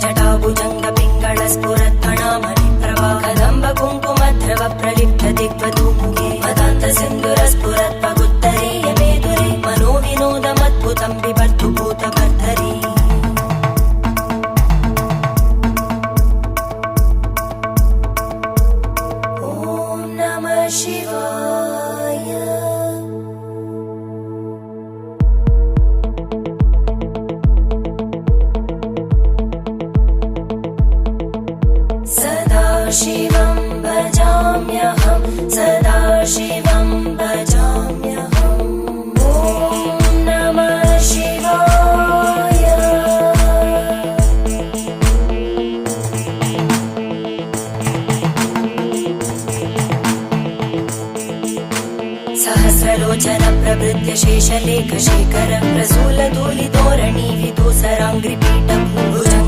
जटाभुजङ्ग पिङ्गळ स्फुरत्फणामणिप्रभा कदम्ब कुङ्कुमद्रव प्रलिप्त दिग्वधूमुखे मदान्त सिन्दूरस्फुरत्पगुत्तरीय मेदुरे मनोविनोदमद्भुतं बिभर्तु भूतभर्धरी ॐ नमः शिवाय। सदाशिवं भजाम्यहं सदाशिवं भजाम्यहम् ॐ नमः शिवाय। सहस्रलोचन प्रभृत्य शेषलेखशेखर प्रसूलधूलिधोरणि विदूसराङ्घ्रिपीठभूभुजङ्ग